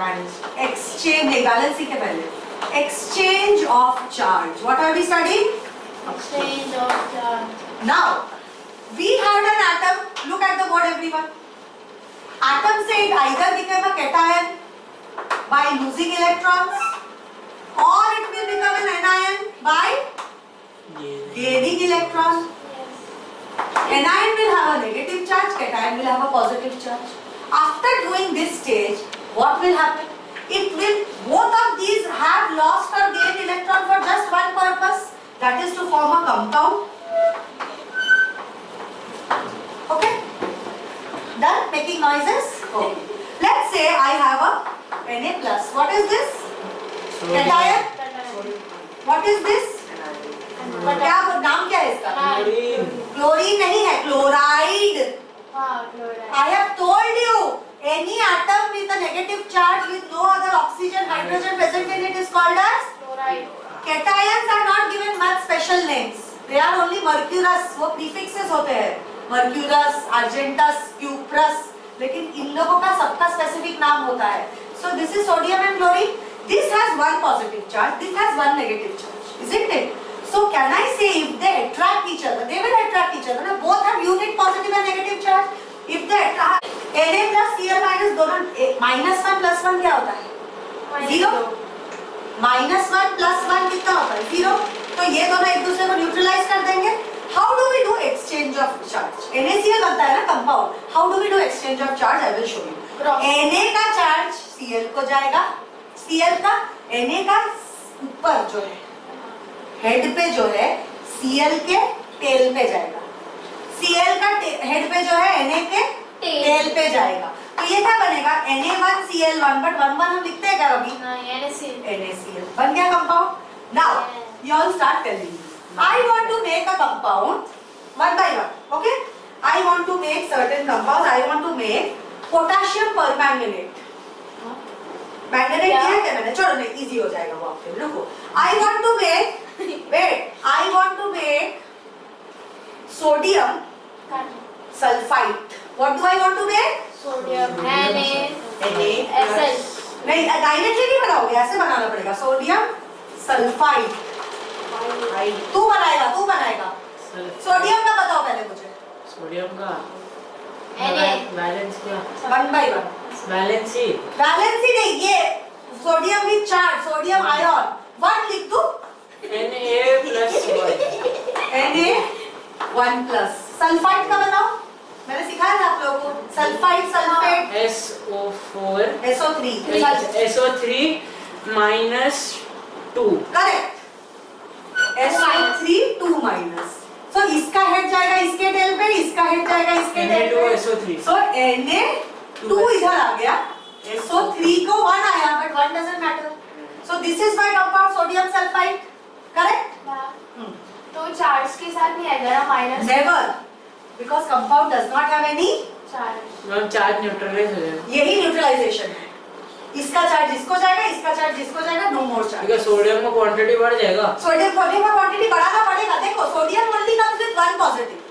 Exchange नहीं, balancing के पहले exchange of charge. What are we studying? Exchange of charge. Now we had an atom. Look at the board, everyone. Atom से it either became a cation by losing electrons, or it will become an anion by gaining electrons. Anion will have a negative charge, cation will have a positive charge. After doing this stage, what will happen? It will, both of these have lost or gained electron for just one purpose, that is to form a compound. Okay? Done making noises? Okay. Let's say I have a Na plus. What is this? Cation. What is this? क्या नाम क्या है इसका? Chlorine नहीं है, chloride. I have told you, any atom with a negative charge with no other oxygen, hydrogen present in it is called as Chloride. Cations are not given much special names. They are only mercurous. वो prefixes होते हैं. Mercurous, argentus, cuprous. लेकिन इन लोगों का सबका specific नाम होता है. So this is sodium and chlorine. This has one positive charge. This has one negative charge. Isn't it? So can I say if they attract each other, they will attract each other. Both have unit positive and negative charge. If they attract, Na plus Cl minus दोनों -1 plus 1 क्या होता है? 0. -1 plus 1 कितना होता है? 0. तो ये दोनों एक दूसरे को न्यूट्रलाइज कर देंगे. How do we do exchange of charge? NaCl बनता है ना compound. How do we do exchange of charge? I will show you. Na का चार्ज Cl को जाएगा. Cl का Na का ऊपर जो है हेड पे जो है Cl के टेल पे जाएगा. Cl का हेड पे जो है Na के टेल पे जाएगा. तो ये क्या बनेगा? Na1Cl1, बट 1 हम लिखते हैं क्या अभी? NaCl बन गया compound. Now you all start telling me. I want to make a compound one by one. Okay? I want to make certain compounds. I want to make potassium permanganate. Manganate किया है क्या मैंने? चलो नहीं, easy हो जाएगा वो आपके लिए. रुको. I want to make I want to make sodium sulfite. What do I want to make? Sodium NaSl. नहीं, डायरेक्टली नहीं बनाओगे, ऐसे बनाना पड़ेगा. Sodium sulphide. तू बनाएगा. सोडियम का बताओ पहले मुझे. सोडियम का बैलेंस क्या? 1 by 1. बैलेंसी नहीं, ये sodium with charge, sodium ion. 1 लिख दूं? Na1 plus. सल्फाइड का बताओ. मैंने सिखाया था आप लोगों को. Sulphide, sulphate. SO3 minus 2. Correct. SO3 2 minus. So इसका हेड जाएगा इसके टेल पे, इसका हेड जाएगा इसके टेल पे. SO3. So Na2 इधर आ गया. SO3 को 1 आया, but 1 doesn't matter. So this is my compound sodium sulfite. Correct? तो चार्ज के साथ नहीं आएगा ना minus? Never, because compound does not have any charge. Charge neutralise हो जाएगा. यही न्यूट्रलाइजेशन है. इसका चार्ज इसको जाएगा, इसका चार्ज इसको जाएगा. No more charge. because sodium का क्वांटिटी बढ़ जाएगा. सोडियम का क्वांटिटी बढ़ाना पड़ेगा. देखो sodium only comes with 1 positive,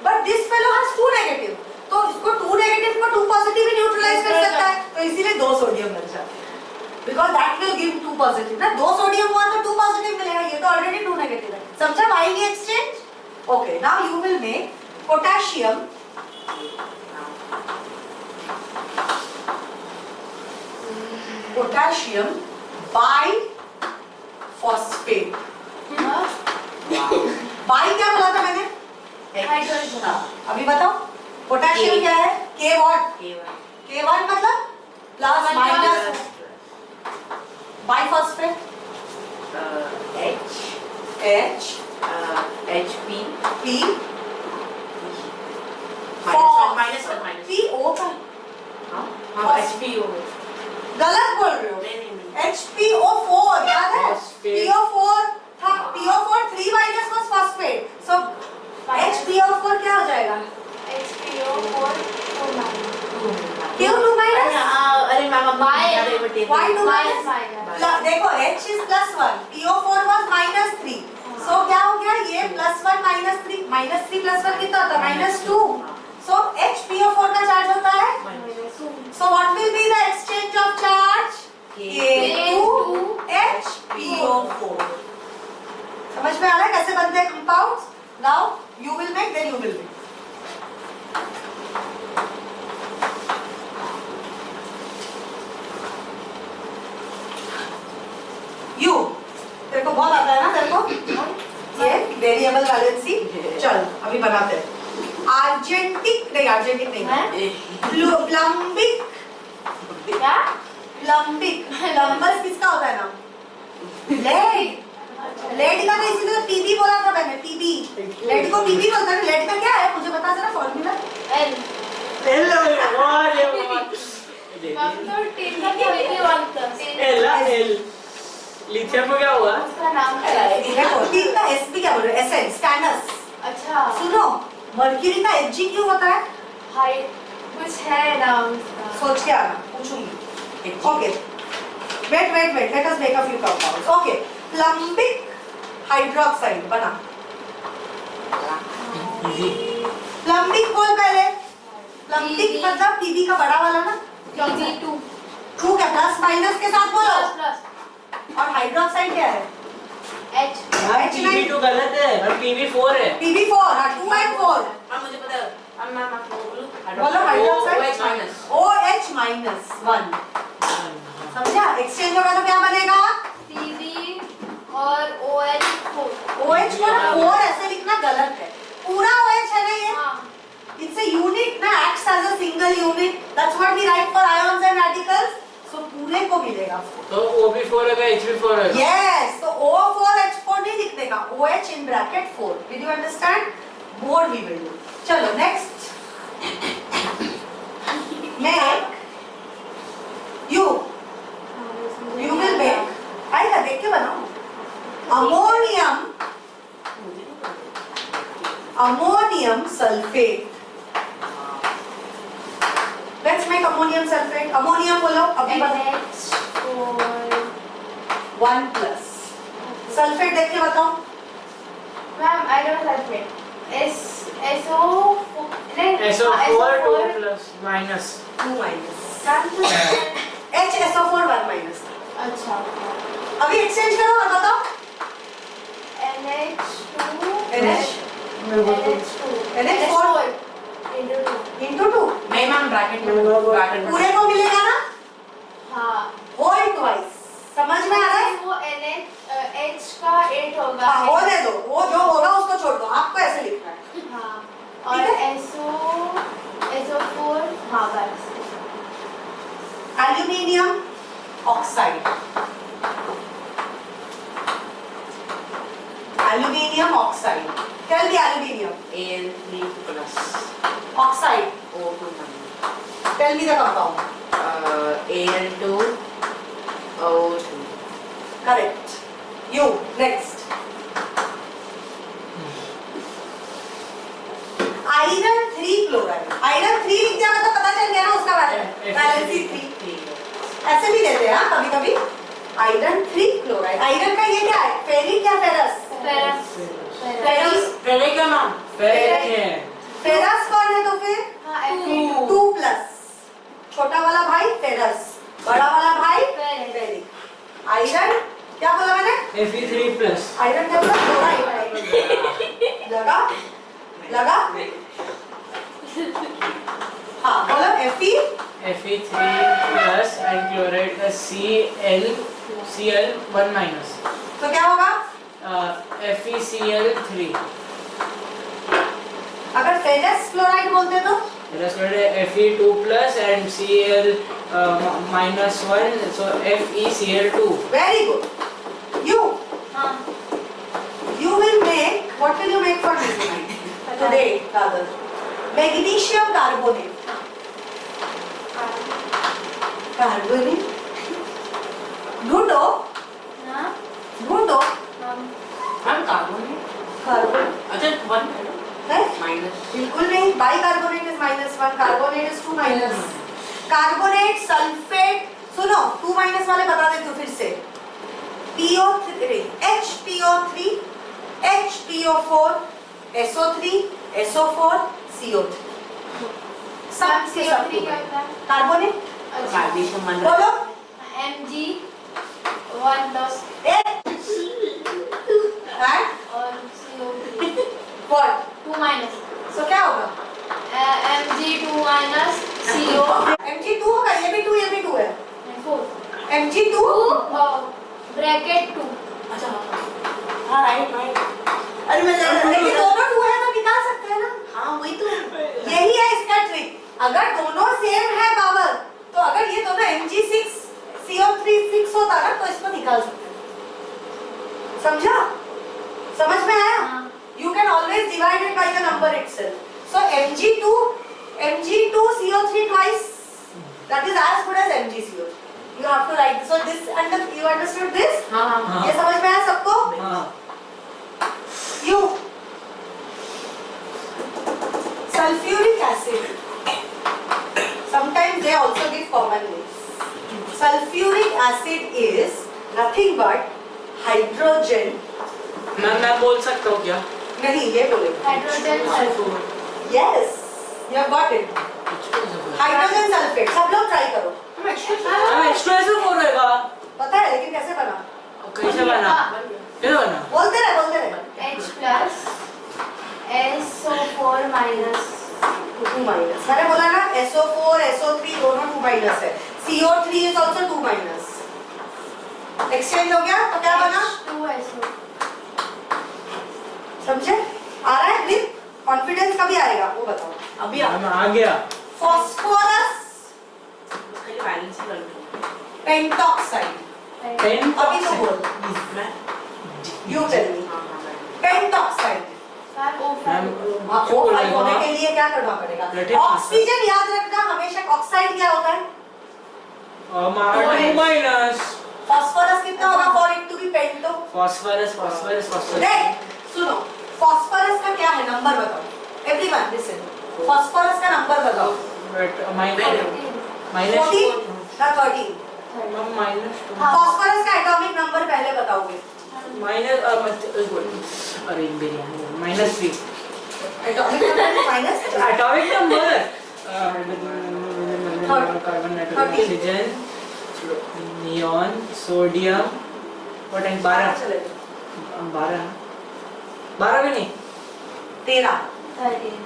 but this fellow has 2 negative. तो इसको 2 नेगेटिव को 2 पॉजिटिव भी न्यूट्रलाइज कर सकता है. तो इसीलिए 2 सोडियम बन जाते हैं. Because that will give 2 positive ना. 2 सोडियम हुआ तो 2 पॉजिटिव मिलेगा. ये तो ऑलरेडी 2 नेगेटिव है. समझा वाई ये exchange? Okay, now you will make potassium by phosphate. By क्या बोला था मैंने? हाइड्रोजन. अभी बताओ पोटेशियम क्या है? K what? K1 मतलब plus minus. Biphosphate H HP P minus 1 PO का HPO. गलत बोल रहे हो. HPO4 याद है? PO4 था. PO4 3 minus was phosphate. So HPO4 क्या हो जाएगा? HPO4 क्यों 2 माइनस? अरे मैम Why 2 माइनस? देखो H is +1, PO4 was -3. So क्या हो गया? ये +1 -3, -3 +1 कितना होता है? -2. So HPO4 का चार्ज होता है. So what will be the exchange of charge? बनाते हैं। आर्जेंटिक नहीं प्लम्बिक। क्या? प्लम्बस किसका होता है ना? लेड का तो इसीलिए तो पीबी बोला था मैंने, पीबी। लेड को पीबी बोलता है। लेड का क्या है मुझे बता जरा फॉर्मूला। एल। एल हम तो टेन का कोई भी वन प्लस एल लिथियम में क्या हुआ? उसका नाम क्या है? देखो तीन का एसपी क्या बोल रहे हो? SN stannous. अच्छा सुनो मर्क्यूरी का एचजी क्यों होता है? हाइट कुछ है नाम उसका। सोच के आना, पूछूंगी। Okay wait let us make a few compounds. Okay plumbic hydroxide बना। प्लम्बिक बोल पहले। प्लम्बिक मतलब पीबी का बड़ा वाला ना। PB2 टू क्या प्लस माइनस के साथ बोलो। प्लस और हाइड्रोक्साइड क्या है? H। PB2 गलत है और PB4 है। PB4 हाँ 2 and 4 हाँ मुझे पता है। मैम आपको बोलो hydroxide. OH minus. OH minus 1 समझा? एक्सचेंज होगा तो क्या बनेगा? PB और OH4। OH को ना 4 ऐसे लिखना गलत है। पूरा OH है ना ये? हाँ It's a unit ना, acts as a single unit. That's what we write for ions and radicals. So पूरे को मिलेगा 4. तो OB4 है HB4 है। Yes, तो O4H4 नहीं लिखने का, OH in bracket 4. Did you understand? More we will do. चलो next. Make you will make. आएगा देख के बनाओ. Ammonium sulfate. Let's make ammonium sulfate. Ammonium बोलो अभी बताओ. NH4। 1 plus. Sulfate देख के बताओ. Ma'am I know sulfate। SO4 नहीं SO4 2 plus minus 2 minus. HSO4 1 minus. अच्छा अभी एक्सचेंज करो और बताओ. NH2 NH4 NH4 into 2. नहीं मैम ब्रैकेट में पूरे को मिलेगा ना? हाँ Whole twice. समझ में आ रहा है? वो H का 8 होगा। हाँ होने दो. वो जो होगा उसको छोड़ दो. आपको ऐसे लिखना है. हाँ और SO4 हाँ बस। Aluminium oxide. Aluminium oxide. Tell me aluminium. Al3 plus Oxide. O2 minus Tell me the compound. Al2 O2 Correct. You next. Iron 3 chloride. Iron 3 लिख दिया तो पता चल गया ना उसका वैलेंसी 3. ऐसे भी लेते हैं हाँ कभी कभी. Iron 3 chloride. Iron का ये क्या है? फेरिक या फेरस? फेरस. फेरिक है मैम। फेरिक है। फेरस कौन है तो फिर? हाँ 2 प्लस. छोटा वाला भाई फेरस, बड़ा वाला भाई फेरिक. आयरन क्या बोला मैंने? Fe3 प्लस आयरन क्या बोला? क्लोराइड. लगा हाँ बोलो. Fe3 प्लस एंड क्लोराइड का Cl 1 माइनस तो क्या होगा? FeCl3 अगर फेरस क्लोराइड बोलते तो Fe2 plus and Cl minus 1 so FeCl2. Very good. You हाँ you will make, what will you make for me today rather? Magnesium carbonate. Carbonate ढूंढो हाँ ढूंढो. मैम कार्बन कार्बन अच्छा 1 है माइनस बिल्कुल नहीं. Bicarbonate is -1, carbonate is 2 minus. Carbonate sulphate सुनो 2 minus वाले बता देती हूँ फिर से. PO3 HPO3 HPO4 SO3 SO4 CO3 सब से सब CO3 क्या होता है? कार्बोनेट अच्छा मैग्नीशियम मन बोलो. Mg1 plus and और CO3 what? 2 minus So क्या होगा? Mg2 minus CO Mg2 होगा. ये भी 2 है. 4 Mg2 ब्रैकेट 2 अच्छा हाँ राइट अरे मैं लेकिन दोनों 2 है तो निकाल सकते हैं ना. अगर दोनों सेम है पावर तो अगर ये दोनों Mg6 CO3 6 होता ना तो इसको निकाल सकते हैं। समझा? समझ में आया? You can always divide it by the number itself. So Mg2 CO3 twice, that is as good as MgCO3. You have to write. So this you understood this? हाँ ये समझ में आया सबको? हाँ You sulfuric acid. Sometimes they also give common names. Sulfuric acid is nothing but hydrogen. मैं बोल सकता हूँ क्या? नहीं ये बोलेंगे. Hydrogen sulphur. Yes, you have got it. Hydrogen sulphate. सब लोग ट्राई करो. H2SO4 होएगा. पता है लेकिन कैसे बना? कैसे बना? कैसे बना? बोलते रहे. H plus SO4 minus 2 minus. मैंने बोला ना SO4, SO3 दोनों 2 माइनस है. CO3 is also 2 minus. Exchange हो गया तो क्या बना? H2SO। समझे? आ रहा है ग्रिप? कॉन्फिडेंस कभी आएगा वो बताओ. अभी आ गया. फॉस्फोरस खाली बैलेंस ही करना पेंटॉक्साइड. अभी तो बोल. मैं you tell me. Pentoxide. O5। वो फाइव होने के लिए क्या करना पड़ेगा? ऑक्सीजन याद रखना हमेशा. ऑक्साइड क्या होता है? माइनस. फॉस्फोरस कितना होगा for it to be penta? Phosphorus. देख सुनो. फॉस्फोरस का क्या है नंबर बताओ. Everyone listen. फॉस्फोरस का नंबर बताओ. माइनस 14 ना 13? माइनस फॉस्फोरस का एटॉमिक नंबर पहले बताओगे. माइनस अरे biryani -3. Atomic number minus. Atomic number carbon nitrogen 13. Oxygen neon sodium और 12 चले 12 भी नहीं 13.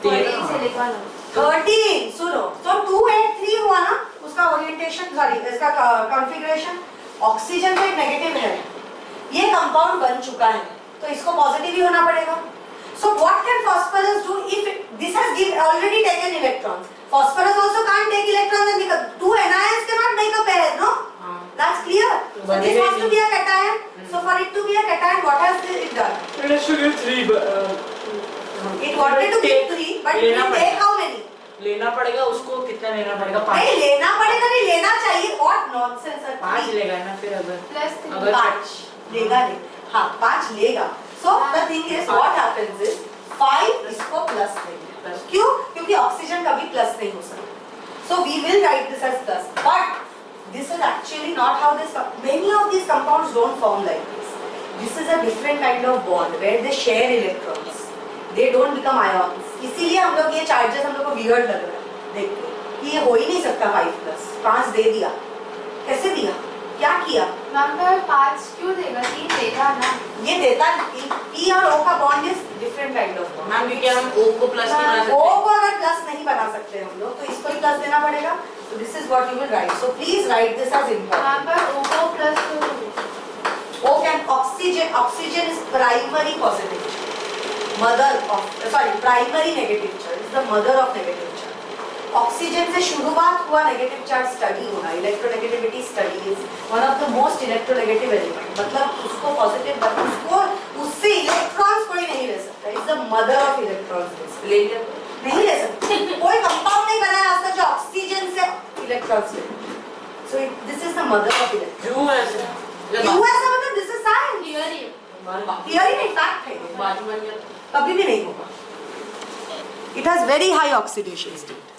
13 सिलिकॉन। 13 सुनो. तो 283 हुआ ना उसका ओरिएंटेशन सॉरी इसका कॉन्फ़िगरेशन. ऑक्सीजन का एक नेगेटिव है. ये कंपाउंड बन चुका है तो इसको पॉजिटिव ही होना पड़ेगा. So what can phosphorus do if this has give already taken electrons? Phosphorus also can't take electrons and become two anions can not make a pair. No, that's clear. So this has to be a cation. So for it to be a cation what has it done? It wanted to give 3 but it will take how many? लेना पड़ेगा उसको. कितना लेना पड़ेगा? 5. नहीं लेना पड़ेगा. नहीं लेना चाहिए. What nonsense है. 5 लेगा ना फिर अगर +3 अगर 5 लेगा. नहीं हाँ 5 लेगा. So the thing is what happens is 5 इसको प्लस देंगे. क्यों? क्योंकि ऑक्सीजन कभी प्लस नहीं हो सकता. So we will write this as plus. But this is actually not how this. Many of these compounds don't form like this. This is a different kind of bond where they share electrons. They don't become ions. इसीलिए हम लोग ये charges हम लोग को weird लग रहा है देख के कि ये हो ही नहीं सकता. 5 + 5 दे दिया. कैसे दिया? क्या किया? मैम पर 5 क्यों देगा? 3 देगा ना. ये देता E और O का bond is different kind of bond. Ma'am क्योंकि हम O को प्लस नहीं बना O सकते. को अगर प्लस नहीं बना सकते हम लोग तो इसको ही प्लस देना पड़ेगा. So this is what you will write. So please write this as important. Ma'am पर O को प्लस क्यों? O can oxygen is primary positive. Mother of primary negative charge is the mother of negative charge. Oxygen से शुरुआत हुआ negative charge study होना. Electronegativity study is one of the most electronegative element. मतलब उसको positive उसको उससे electrons कोई नहीं ले सकता. Is the mother of electrons. ले लिया नहीं ले सकते. कोई कंपाउंड नहीं बनाया आज तक जो ऑक्सीजन से इलेक्ट्रॉन्स ले. So this is the mother of electron. क्यों ऐसे? यूएस मतलब this is science. Theory. Theory नहीं फैक्ट है. बाजू बन गया. कभी भी नहीं होगा. It has very high oxidation state.